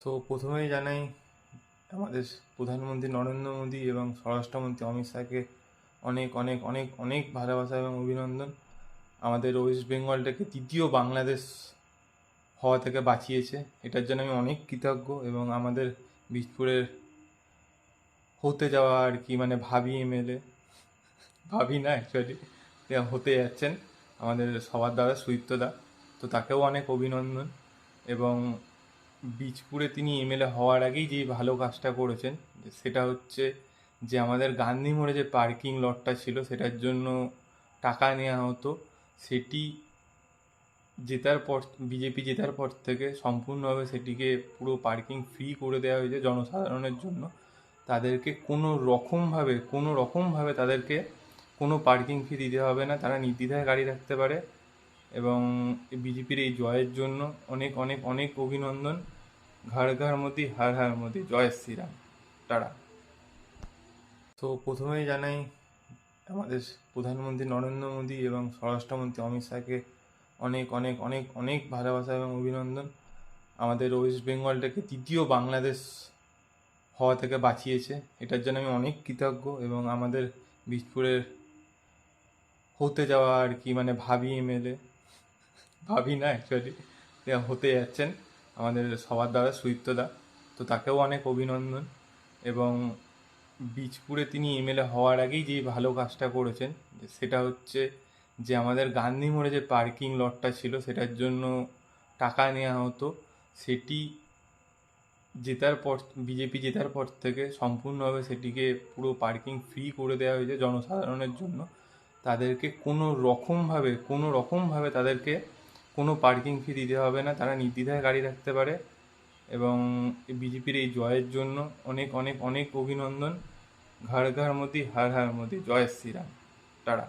তো প্রথমেই জানাই আমাদের প্রধানমন্ত্রী নরেন্দ্র মোদী এবং স্বরাষ্ট্রমন্ত্রী অমিত শাহকে অনেক অনেক অনেক অনেক ভালোবাসা এবং অভিনন্দন। আমাদের ওয়েস্ট বেঙ্গলটাকে তৃতীয় বাংলাদেশ হওয়া থেকে বাঁচিয়েছে, এটার জন্য আমি অনেক কৃতজ্ঞ। এবং আমাদের বীজপুরের হতে যাওয়া আর কি মানে ভাবি এমএলএ, ভাবি না অ্যাকচুয়ালি হতে যাচ্ছেন আমাদের সবার দ্বারা সুদীপ্তদা, তো তাকেও অনেক অভিনন্দন। এবং বীজপুরে তিনি এমএলএ হওয়ার আগেই যে ভালো কাজটা করেছেন সেটা হচ্ছে যে আমাদের গান্ধী মোড়ে যে পার্কিং লটটা ছিল সেটার জন্য টাকা নেওয়া হতো, সেটি জেতার পর বিজেপি জেতার পর থেকে সম্পূর্ণভাবে সেটিকে পুরো পার্কিং ফ্রি করে দেওয়া হয়েছে জনসাধারণের জন্য। তাদেরকে কোনো রকমভাবে তাদেরকে কোনো পার্কিং ফি দিতে হবে না, তারা নির্দ্বিধায় গাড়ি রাখতে পারে। এবং বিজেপির এই জয়ের জন্য অনেক অনেক অনেক অভিনন্দন। ঘর ঘর মোদি, হর হর মোদি, জয় শ্রীরাম। টাটা। তো প্রথমেই জানাই আমাদের প্রধানমন্ত্রী নরেন্দ্র মোদী এবং স্বরাষ্ট্রমন্ত্রী অমিত শাহকে অনেক অনেক অনেক অনেক ভালোবাসা এবং অভিনন্দন। আমাদের ওয়েস্ট বেঙ্গলটাকে তৃতীয় বাংলাদেশ হওয়া থেকে বাঁচিয়েছে, এটার জন্য আমি অনেক কৃতজ্ঞ। এবং আমাদের বীজপুরের হতে যাওয়া আর কি মানে ভাবি এমএলএ, ভাবি না অ্যাকচুয়ালি হতে যাচ্ছেন আমাদের সবার দ্বারা সুদীপ্তদা, তো তাকেও অনেক অভিনন্দন। এবং বীজপুরে তিনি এমএলএ হওয়ার আগেই যে ভালো কাজটা করেছেন সেটা হচ্ছে যে আমাদের গান্ধী মোড়ে যে পার্কিং লটটা ছিল সেটার জন্য টাকা নেওয়া হতো, সেটি জেতার পর বিজেপি জেতার পর থেকে সম্পূর্ণভাবে সেটিকে পুরো পার্কিং ফ্রি করে দেওয়া হয়েছে জনসাধারণের জন্য। তাদেরকে কোনো রকমভাবে তাদেরকে কোনো পার্কিং ফি দিতে হবে না, তারা নির্দ্বিধায় গাড়ি রাখতে পারে। এবং বিজেপির এই জয়ের জন্য অনেক অনেক অনেক অভিনন্দন। ঘর ঘর মোদি, হর হর মোদি, জয় শ্রীরাম। টাটা।